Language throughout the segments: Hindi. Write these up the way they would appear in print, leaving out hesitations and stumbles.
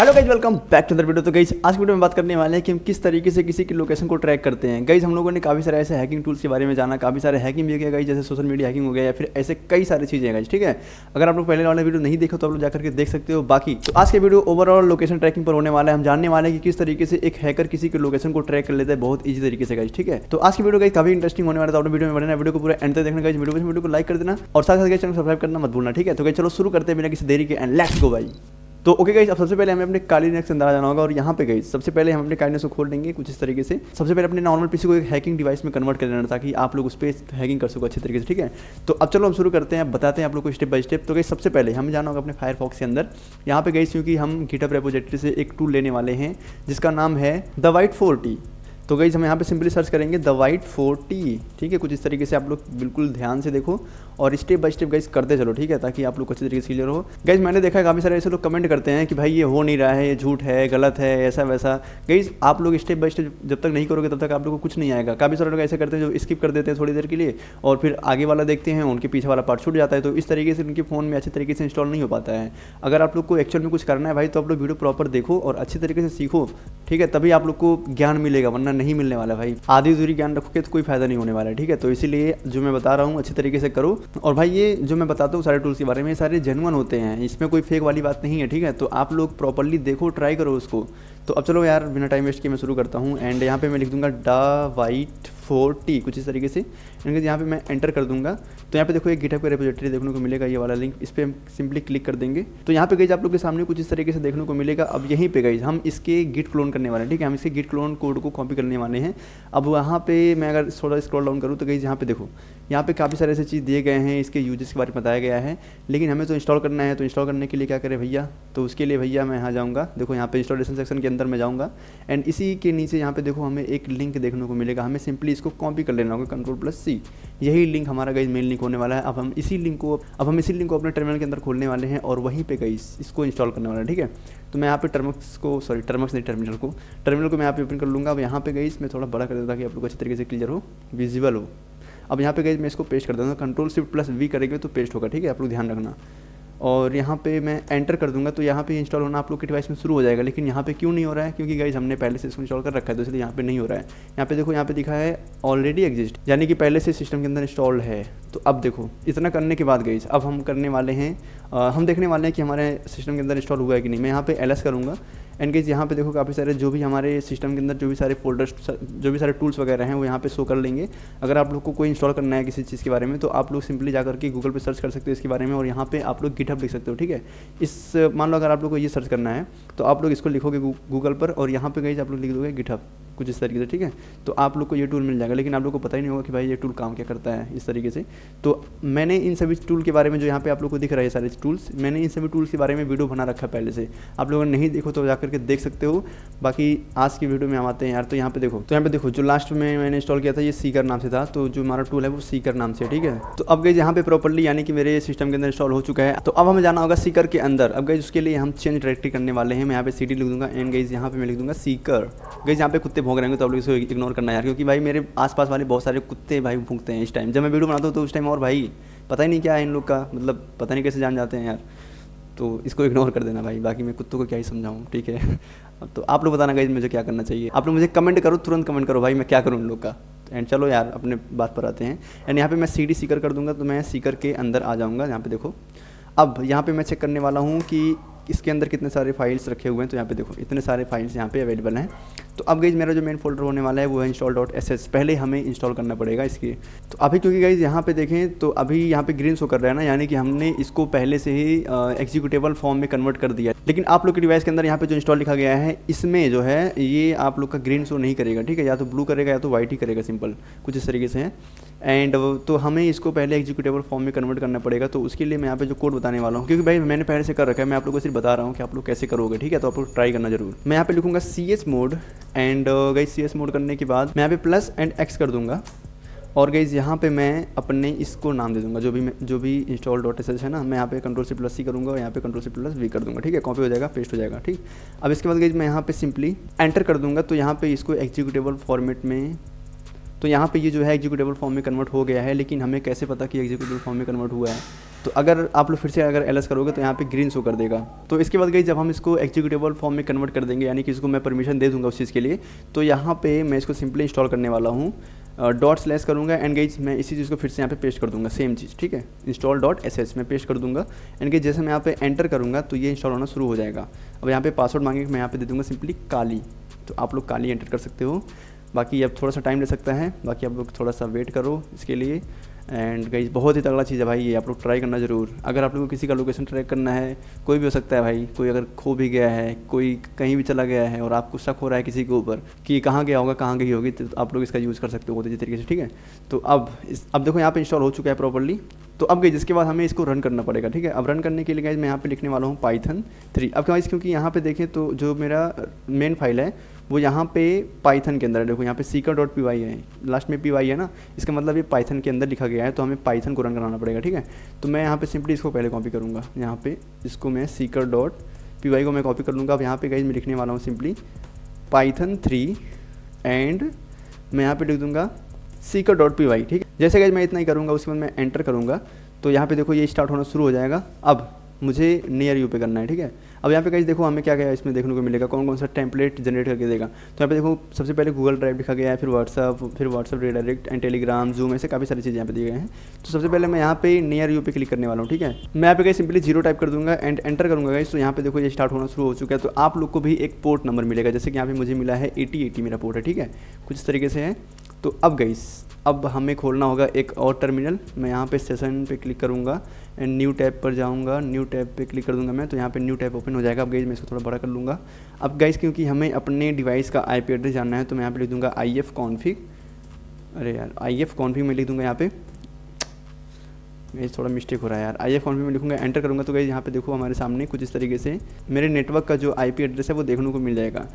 Hello guys, welcome back to the video. तो गाइज आज की वीडियो में बात करने वाले हैं कि हम किस तरीके से किसी की लोकेशन को ट्रैक करते हैं। गाइज हम लोगों ने काफ़ी सारे ऐसे हैकिंग टूल्स के बारे में जाना, काफ़ी सारे हैकिंग भी किया गाइज, जैसे सोशल मीडिया हैकिंग हो गया या फिर ऐसे कई सारी चीज़ें हैं गाइज। ठीक है, अगर आप लोग पहले वाले वीडियो नहीं देखो तो आप लोग जाकर के देख सकते हो। बाकी तो आज के वीडियो ओवरऑल लोकेशन ट्रैकिंग पर होने वाला है। हम जानने वाले हैं कि किस तरीके से एक हैकर किसी की लोकेशन को ट्रैक कर लेता है बहुत ईजी तरीके से गाइज। ठीक है, तो आज की वीडियो गाइज काफी इंटरेस्टिंग होने वाला है। तो अपने वीडियो में बनना, वीडियो को पूरा एंड तक देखना गाइज। वीडियो को लाइक कर देना और साथ साथ चैनल सब्सक्राइब करना मत भूलना। ठीक है, तो गाइज चलो शुरू करते हैं बिना किसी देरी के एंड लेट्स गो भाई। तो ओके गाइस, अब सबसे पहले हमें अपने कालीनेक्स के अंदर आ जाना होगा और यहाँ पे गाइस सबसे पहले हम अपने कालीनेक्स को खोल लेंगे कुछ इस तरीके से। सबसे पहले अपने नॉर्मल पीसी को एक हैकिंग डिवाइस में कन्वर्ट कर लेना ताकि आप लोग उस पर हैकिंग कर सको अच्छे तरीके से। ठीक है, तो अब चलो हम शुरू करते हैं, बताते हैं आप लोग को स्टेप बाय स्टेप। तो गाइस सबसे पहले हमें जाना होगा अपने फायरफॉक्स के अंदर। यहाँ पे गाइस क्योंकि हम गिटहब रेपोजिटरी से एक टूल लेने वाले हैं जिसका नाम है द वाइट 40। तो गाइज हम यहाँ पे सिंपली सर्च करेंगे द वाइट 40। ठीक है, कुछ इस तरीके से आप लोग बिल्कुल ध्यान से देखो और स्टेप बाय स्टेप गाइज करते चलो। ठीक है, ताकि आप लोग को अच्छी तरीके से क्लियर हो। गाइज मैंने देखा है काफ़ी सारे ऐसे लोग कमेंट करते हैं कि भाई ये हो नहीं रहा है, ये झूठ है, गलत है, ऐसा वैसा। गाइज आप लोग स्टेप बाय स्टेप जब तक नहीं करोगे तब तक आप लोग को कुछ नहीं आएगा। काफ़ी सारे लोग ऐसे करते हैं जो स्किप कर देते हैं थोड़ी देर के लिए और फिर आगे वाला देखते हैं, उनके पीछे वाला पार्ट छूट जाता है। तो इस तरीके से उनके फ़ोन में अच्छे तरीके से इंस्टॉल नहीं हो पाता है। अगर आप लोग को एक्चुअल में कुछ करना है भाई तो आप लोग वीडियो प्रॉपर देखो और अच्छी तरीके से सीखो। ठीक है, तभी आप लोग को ज्ञान मिलेगा, वरना नहीं मिलने वाला भाई। आधी अधूरी ज्ञान रखोगे तो कोई फायदा नहीं होने वाला है। ठीक है, तो इसीलिए जो मैं बता रहा हूँ अच्छी तरीके से करो। और भाई ये जो मैं बताता हूँ सारे टूल्स के बारे में, सारे जेन्युइन होते हैं, इसमें कोई फेक वाली बात नहीं है। ठीक है, तो आप लोग प्रॉपरली देखो, ट्राई करो उसको। तो अब चलो यार बिना टाइम वेस्ट किए मैं शुरू करता हूँ। एंड यहाँ पे मैं लिख दूंगा द वाइट 40 कुछ इस तरीके से। एंड यहाँ पे मैं एंटर कर दूंगा तो यहाँ पे देखो एक गिटहब का रेपोजिटरी देखने को मिलेगा, ये वाला लिंक, इस पर हम सिंपली क्लिक कर देंगे तो यहाँ पे गाइस आप लोग के सामने कुछ इस तरीके से देखने को मिलेगा। अब यहीं पे गाइस हम इसके गिट क्लोन करने वाले हैं। ठीक है, हम इसके गिट क्लोन कोड को कॉपी करने वाले हैं। अब वहाँ पे मैं अगर थोड़ा स्क्रॉल डाउन करूँ तो गाइस यहाँ पे देखो, यहाँ पे काफ़ी सारे ऐसे चीज़ दिए गए हैं, इसके यूजेस के बारे में बताया गया है। लेकिन हमें तो इंस्टॉल करना है, तो इंस्टॉल करने के लिए क्या करें भैया, तो उसके लिए भैया मैं यहाँ जाऊँगा, देखो यहाँ पे इंस्टॉलेशन सेक्शन के अंदर मैं जाऊँगा। एंड इसी के नीचे यहाँ पे देखो हमें एक लिंक देखने को मिलेगा, हमें सिंपली इसको कॉपी कर लेना होगा Ctrl+C। यही लिंक हमारा गाइस मेन लिंक होने वाला है। अब हम इसी लिंक को अपने टर्मिनल के अंदर खोलने वाले हैं और वहीं पे गाइस इसको इंस्टॉल करने वाला है। ठीक है, तो मैं यहाँ पे टर्मिनल को मैं यहाँ पे ओपन कर लूँगा। अब यहाँ पे गाइस मैं थोड़ा बड़ा कर देता ताकि आप लोग अच्छी तरीके से क्लियर हो, विजिबल हो। अब यहाँ पे गाइस मैं इसको पेस्ट कर दूँगा, Ctrl+Shift+V करेंगे तो पेस्ट होगा। ठीक है, आप लोग ध्यान रखना। और यहाँ पे मैं एंटर कर दूंगा तो यहाँ पे इंस्टॉल होना आप लोग के डिवाइस में शुरू हो जाएगा। लेकिन यहाँ पे क्यों नहीं हो रहा है, क्योंकि गाइस हमने पहले से इसको इंस्टॉल कर रखा है, तो इसलिए यहाँ पे नहीं हो रहा है। यहाँ पे देखो, यहाँ पे दिखा है ऑलरेडी एग्जिस्ट, यानी कि पहले से सिस्टम के अंदर इंस्टॉल्ड है। तो अब देखो इतना करने के बाद गाइस अब हम करने वाले हैं, हम देखने वाले हैं कि हमारे सिस्टम के अंदर इंस्टॉल हुआ है कि नहीं। मैं यहाँ पे LS करूँगा एंड गाइस यहाँ पे देखो काफ़ी सारे जो भी हमारे सिस्टम के अंदर जो भी सारे फोल्डर्स, जो भी सारे टूल्स वगैरह हैं वो यहाँ पे शो कर लेंगे। अगर आप लोग को कोई इंस्टॉल करना है किसी चीज़ के बारे में तो आप लोग सिंपली जाकर के गूगल पे सर्च कर सकते हो इसके बारे में और यहाँ पे आप लोग गिटहब लिख सकते हो। ठीक है, इस मान लो अगर आप लोग को ये सर्च करना है तो आप लोग इसको लिखोगे गूगल पर और यहाँ पे गाइस आप लोग लिख दोगे गिटहब कुछ इस तरीके से। ठीक है, तो आप लोग को ये टूल मिल जाएगा। लेकिन आप लोग को पता ही नहीं होगा कि भाई ये टूल काम क्या करता है इस तरीके से। तो मैंने इन सभी टूल के बारे में जो यहाँ पे आप लोग को दिख रहा है सारे टूल्स, मैंने इन सभी टूल्स के बारे में वीडियो बना रखा है पहले से। आप लोगों ने नहीं देखो तो जाकर के देख सकते हो। बाकी आज की वीडियो में हम आते हैं यार। तो यहाँ पे देखो जो लास्ट में मैंने इंस्टॉल किया था ये सीकर नाम से था, तो जो हमारा टूल है वो सीकर नाम से। ठीक है, तो अब गाइस यहाँ पे प्रॉपर्ली यानी कि मेरे सिस्टम के अंदर इंस्टॉल हो चुका है। तो अब हमें जाना होगा सीकर के अंदर। अब गाइस उसके लिए हम चेंज डायरेक्टरी करने वाले हैं। मैं यहाँ पे CD लिख दूंगा एंड गाइस यहाँ पे मैं लिख दूंगा सीकर। गाइस यहाँ पे कुत्ते भौंक रहे होंगे तो आप लोग इसको इग्नोर करना यार, क्योंकि भाई मेरे आसपास वाले बहुत सारे कुत्ते भाई भूखते हैं इस टाइम जब मैं वीडियो बनाता हूँ। तो उस टाइम और भाई पता ही नहीं क्या है इन लोग का, मतलब पता नहीं कैसे जान जाते हैं यार। तो इसको इग्नोर कर देना भाई, बाकी मैं कुत्तों को क्या ही समझाऊँ। ठीक है, तो आप लोग बताना गाइस मुझे क्या करना चाहिए। आप लोग मुझे कमेंट करो, तुरंत कमेंट करो भाई मैं क्या करूँ इन लोग का। एंड चलो यार अपने बात पर आते हैं। एंड यहाँ पे मैं CD सीकर कर दूंगा तो मैं सीकर के अंदर आ जाऊँगा। यहाँ पे देखो अब यहाँ पे मैं चेक करने वाला हूँ कि इसके अंदर कितने सारे फाइल्स रखे हुए हैं। तो यहाँ पे देखो इतने सारे फाइल्स यहाँ पे अवेलेबल हैं। तो अब गाइज मेरा जो मेन फोल्डर होने वाला है वो है install.sh। पहले हमें इंस्टॉल करना पड़ेगा इसके। तो अभी क्योंकि गाइज यहाँ पे देखें तो अभी यहाँ पे ग्रीन शो कर रहा है ना, यानी कि हमने इसको पहले से ही एग्जीक्यूटेबल फॉर्म में कन्वर्ट कर दिया। लेकिन आप लोग के डिवाइस के अंदर यहाँ पे जो इंस्टॉल लिखा गया है इसमें जो है ये आप लोग का ग्रीन शो नहीं करेगा। ठीक है, या तो ब्लू करेगा या तो वाइट ही करेगा, सिंपल कुछ इस तरीके से है। एंड तो हमें इसको पहले एग्जीक्यूटेबल फॉर्म में कन्वर्ट करना पड़ेगा। तो उसके लिए मैं यहाँ पे जो कोड बताने वाला हूँ, क्योंकि भाई मैंने पहले से कर रखा है, मैं आप लोगों को सिर्फ बता रहा हूँ कि आप लोग कैसे करोगे। ठीक है, तो आप लोग ट्राई करना जरूर। मैं यहाँ पे लिखूंगा chmod एंड गाइस chmod करने के बाद मैं यहाँ पे +X कर दूंगा और गाइस यहाँ पे मैं अपने इसको नाम दे दूंगा जो भी install.sh है ना, मैं यहाँ पे Ctrl+C करूँगा और यहाँ पे Ctrl+V कर दूंगा। ठीक है, कॉपी हो जाएगा, पेस्ट हो जाएगा। ठीक, अब इसके बाद गाइस मैं यहाँ पे सिंपली एंटर कर दूंगा तो यहाँ पे इसको एग्जीक्यूटेबल फॉर्मेट में, तो यहाँ पे ये जो है एग्जीक्यूटेबल फॉर्म में कन्वर्ट हो गया है। लेकिन हमें कैसे पता कि एग्जीक्यूटेबल फॉर्म में कन्वर्ट हुआ है, तो अगर आप लोग फिर से अगर एलएस करोगे तो यहाँ पे ग्रीन शो कर देगा। तो इसके बाद गई जब हम इसको एग्जीक्यूटेबल फॉर्म में कन्वर्ट कर देंगे, यानी कि इसको मैं परमिशन दे दूंगा उस चीज़ के लिए, तो यहाँ पे मैं इसको सिंपली इंस्टॉल करने वाला हूँ, डॉट स्लैश करूँगा एंड गाइज मैं इसी चीज़ को फिर से यहाँ पे पेस्ट कर दूंगा, सेम चीज़, ठीक है, इंस्टॉल डॉट sh में पेस्ट कर दूंगा एंड गाइज जैसे मैं यहाँ पे एंटर करूँगा तो ये इंस्टॉल होना शुरू हो जाएगा। अब यहाँ पे पासवर्ड मांगेगा, मैं यहाँ पे दे दूँगा सिंपली काली, तो आप लोग काली एंटर कर सकते हो। बाकी अब थोड़ा सा टाइम ले सकता है, बाकी आप लोग थोड़ा सा वेट करो इसके लिए। एंड गाइज बहुत ही तगड़ा चीज़ है भाई, ये आप लोग ट्राई करना ज़रूर। अगर आप लोगों को किसी का लोकेशन ट्रैक करना है, कोई भी हो सकता है भाई, कोई अगर खो भी गया है, कोई कहीं भी चला गया है और आपको शक हो रहा है किसी के ऊपर कि कहाँ गया होगा, कहाँ गई होगी, तो आप लोग इसका यूज़ कर सकते हो बहुत अच्छी तरीके से, ठीक है। तो अब देखो यहाँ पे इंस्टॉल हो चुका है प्रॉपर्ली। तो अब गई जिसके बाद हमें इसको रन करना पड़ेगा, ठीक है। अब रन करने के लिए गाइज मैं यहाँ पे लिखने वाला हूँ पाइथन 3। अब गाइज क्योंकि यहाँ पे देखें तो जो मेरा मेन फाइल है वो यहाँ पे पाइथन के अंदर है, देखो यहाँ पे seeker.py है, लास्ट में py है ना, इसका मतलब ये पाइथन के अंदर लिखा गया है, तो हमें पाइथन को रन कराना पड़ेगा, ठीक है। तो मैं यहाँ पे सिंपली इसको पहले कॉपी करूँगा, यहाँ पे इसको मैं seeker.py को मैं कॉपी कर लूँगा। अब यहाँ पे गाइज मैं लिखने वाला हूँ सिंपली पाइथन 3 एंड मैं यहाँ पे लिख दूँगा seeker.py, ठीक है। जैसे गाइज मैं इतना ही करूँगा, उसके बाद मैं एंटर करूँगा तो यहाँ पे देखो ये स्टार्ट होना शुरू हो जाएगा। अब मुझे नियर यू पे करना है, ठीक है। अब यहाँ पे गाइस देखो हमें क्या क्या इसमें देखने को मिलेगा, कौन कौन सा टेम्पलेट जनरेट करके देगा। तो यहाँ पे देखो सबसे पहले गूगल ड्राइव लिखा गया है, फिर WhatsApp redirect and Telegram, Zoom, ऐसे काफ़ी सारी चीज़ें यहाँ पे दिए गए हैं। तो सबसे पहले मैं यहाँ पे नियर यू पे क्लिक करने वाला हूँ, ठीक है। मैं यहाँ पे गाइस सिंपली 0 टाइप कर दूंगा एंड एंटर करूँगा गाइस। तो यहाँ पे देखो ये स्टार्ट होना शुरू हो चुका है। तो आप लोग को भी एक पोर्ट नंबर मिलेगा, जैसे कि यहाँ पे मुझे मिला है 8080 मेरा पोर्ट है, ठीक है, कुछ इस तरीके से है। तो अब गाइस अब हमें खोलना होगा एक और टर्मिनल। मैं यहाँ पे सेशन पे क्लिक करूँगा एंड न्यू टैब पर जाऊँगा, न्यू टैब पे क्लिक कर दूँगा मैं, तो यहाँ पे न्यू टैब ओपन हो जाएगा। अब गाइस मैं इसको थोड़ा बड़ा कर लूँगा। अब गाइस क्योंकि हमें अपने डिवाइस का IP एड्रेस जानना है, तो मैं यहाँ पे लिख दूँगा ifconfig, अरे यार ifconfig में लिख दूँगा यहाँ पे, गाइस थोड़ा मिस्टेक हो रहा है यार, ifconfig में लिखूँगा, एंटर करूँगा तो गाइस यहाँ पे देखो हमारे सामने कुछ इस तरीके से मेरे नेटवर्क का जो IP एड्रेस है वो देखने को मिल जाएगा।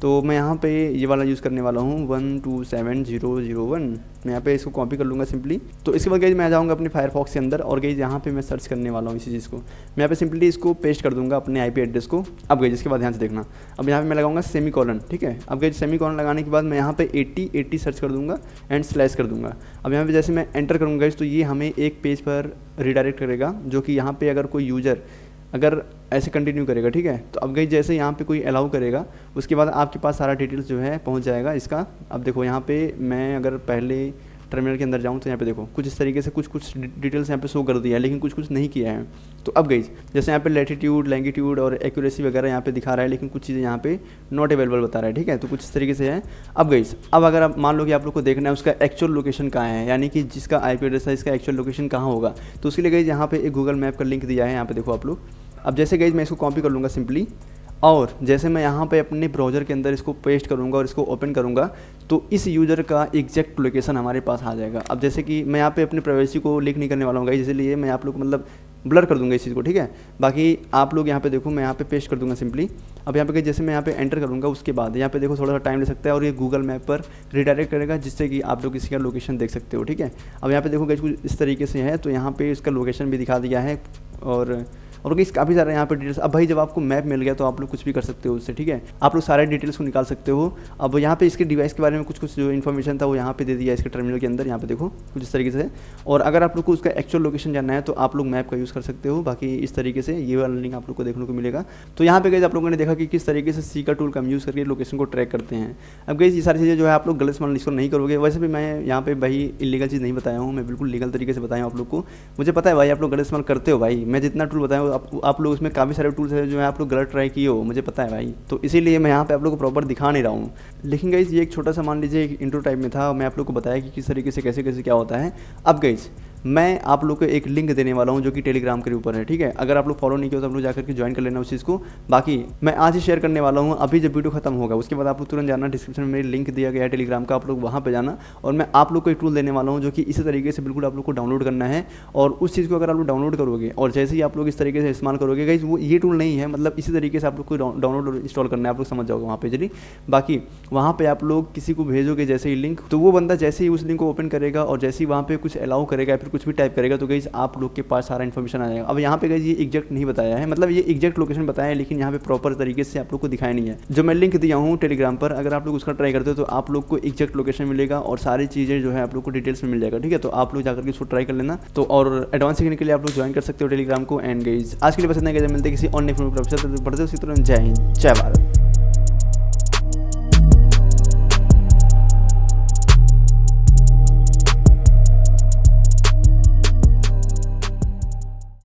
तो मैं यहाँ पे ये वाला यूज़ करने वाला हूँ 127001। मैं यहाँ पे इसको कॉपी कर लूँगा सिंपली। तो इसके बाद गाइस मैं आ जाऊँगा अपने फायरफॉक्स के अंदर और गाइस यहाँ पे मैं सर्च करने वाला हूँ इसी चीज़ को। मैं यहाँ पे सिंपली इसको पेस्ट कर दूँगा अपने IP एड्रेस को। अब गाइस इसके बाद ध्यान से देखना, अब यहाँ पे मैं लगाऊंगा सेमीकोलन, ठीक है। अब गाइस सेमीकोलन लगाने के बाद मैं यहाँ पे 8080 सर्च कर दूँगा एंड स्लैश कर दूँगा। अब यहाँ पे जैसे मैं एंटर करूँगा गाइस तो ये हमें एक पेज पर रिडायरेक्ट करेगा, जो कि यहाँ पे अगर कोई यूज़र अगर ऐसे कंटिन्यू करेगा, ठीक है। तो अब गई जैसे यहाँ पे कोई अलाउ करेगा उसके बाद आपके पास सारा डिटेल्स जो है पहुँच जाएगा इसका। अब देखो यहाँ पे मैं अगर पहले टर्मिनल के अंदर जाऊँ तो यहाँ पे देखो कुछ इस तरीके से कुछ डिटेल्स यहाँ पे शो कर दिया है, लेकिन कुछ नहीं किया है। तो अब गई जैसे यहाँ पे लैटिट्यूड, लैंगिट्यूड और एक्यूरेसी वगैरह यहाँ पे दिखा रहा है, लेकिन कुछ चीज़ें यहाँ पे नॉट अवेलेबल बता रहा है, ठीक है। तो कुछ इस तरीके से है। अब गई अब अगर आप मान लो कि आप लोग को देखना है उसका एक्चुअल लोकेशन कहाँ है, यानी कि जिसका IP एड्रेस है इसका एक्चुअल लोकेशन कहाँ होगा, तो उसके लिए गई यहाँ पे एक गूगल मैप का लिंक दिया है, यहाँ पे देखो आप लोग। अब जैसे गाइस मैं इसको कॉपी कर लूँगा सिंपली और जैसे मैं यहाँ पे अपने ब्राउज़र के अंदर इसको पेस्ट करूँगा और इसको ओपन करूँगा तो इस यूज़र का एग्जैक्ट लोकेशन हमारे पास आ जाएगा। अब जैसे कि मैं यहाँ पे अपनी प्राइवेसी को लीक नहीं करने वाला हूँ गाइस, इसलिए मैं आप लोग मतलब ब्लर कर दूँगा इस चीज़ को, ठीक है। बाकी आप लोग यहाँ पे देखो मैं यहाँ पे पेस्ट कर दूँगा सिंपली। अब यहाँ पे जैसे मैं यहाँ पे एंटर करूँगा उसके बाद यहाँ पे देखो थोड़ा सा टाइम ले सकता है और ये गूगल मैप पर रिडायरेक्ट करेगा, जिससे कि आप लोग किसी का लोकेशन देख सकते हो, ठीक है। अब यहाँ पे देखो गाइस कुछ इस तरीके से है, तो यहाँ पे इसका लोकेशन भी दिखा दिया है और गाइस काफ़ी सारे यहाँ पे डिटेल्स। अब भाई जब आपको मैप मिल गया तो आप लोग कुछ भी कर सकते हो उससे, ठीक है। आप लोग सारे डिटेल्स को निकाल सकते हो। अब यहाँ पे इसके डिवाइस के बारे में कुछ जो इन्फॉर्मेशन था वो यहाँ पे दे दिया इसके टर्मिनल के अंदर, यहाँ पे देखो कुछ इस तरीके से। और अगर आप लोग को उसका एक्चुअल लोकेशन जानना है तो आप लोग मैप का यूज़ कर सकते हो। बाकी इस तरीके से ये वाला लिंक आप लोग को देखने को मिलेगा। तो यहाँ पे गाइस आप लोगों ने देखा कि किस तरीके से सीकर टूल का यूज़ करके लोकेशन को ट्रैक करते हैं। अब गाइस ये सारी चीज़ें जो है आप लोग गलत मान इसको नहीं करोगे। वैसे भी मैं यहाँ पे भाई इलीगल चीज़ नहीं बताया हूँ, मैं बिल्कुल लीगल तरीके से बताया हूँ आप लोग को। मुझे पता है भाई आप लोग गलत इस्तेमाल करते हो भाई, मैं जितना टूल बताया हूँ आप लोग उसमें काफ़ी सारे टूल्स हैं जो है आप लोग गलत ट्राई किए हो, मुझे पता है भाई। तो इसीलिए मैं यहाँ पे आप लोग को प्रॉपर दिखा नहीं रहा हूँ। लेकिन गाइस ये एक छोटा सा मान लीजिए एक इंट्रो टाइप में था, मैं आप लोग को बताया कि किस तरीके से कैसे कैसे क्या होता है। अब गाइस मैं आप लोग को एक लिंक देने वाला हूँ जो कि टेलीग्राम के ऊपर है, ठीक है। अगर आप लोग फॉलो नहीं किया तो आप लोग जाकर के ज्वाइन कर लेना उस चीज़ को। बाकी मैं आज ही शेयर करने वाला हूँ, अभी जब वीडियो खत्म होगा उसके बाद आप लोग तुरंत जाना, डिस्क्रिप्शन में मेरी लिंक दिया गया है टेलीग्राम का, आप लोग वहाँ पे जाना। और मैं आप लोग को एक टूल देने वाला हूँ जो कि इसी तरीके से बिल्कुल आप लोग को डाउनलोड करना है। और उस चीज़ को अगर आप लोग डाउनलोड करोगे और जैसे ही आप लोग इस तरीके से इस्तेमाल करोगे गाइस, वो ये टूल नहीं है, मतलब इसी तरीके से आप लोग को डाउनलोड और इंस्टॉल करना है, आप लोग समझ जाओगे वहाँ पे चलिए। बाकी वहाँ पे आप लोग किसी को भेजोगे जैसे ही लिंक, तो वो बंदा जैसे ही उस लिंक को ओपन करेगा और जैसे ही वहाँ पे कुछ अलाउ करेगा या फिर कुछ भी टाइप करेगा तो गाइस आप लोग के पास सारा इन्फॉर्मेशन आ जाएगा। अब यहाँ पे गाइस ये एग्जैक्ट नहीं बताया है, मतलब ये एग्जैक्ट लोकेशन बताया है लेकिन यहाँ पे प्रॉपर तरीके से आप लोग को दिखाया नहीं है। जो मैं लिंक दिया हूँ टेलीग्राम पर, अगर आप लोग उसका ट्राई करते हो तो आप लोग को एग्जैक्ट लोकेशन मिलेगा और सारी चीज़ें जो है आप लोग को डिटेल्स में मिल जाएगा, ठीक है। तो आप लोग जाकर के उसको ट्राई कर लेना। तो और एडवांस सीखने के लिए आप लोग ज्वाइन कर सकते हो टेलीग्राम को। एंड गाइस आज के लिए बस इतना ही, मिलते हैं किसी और नए फिल्म पर, पढ़ते हो। जय हिंद, जय भारत।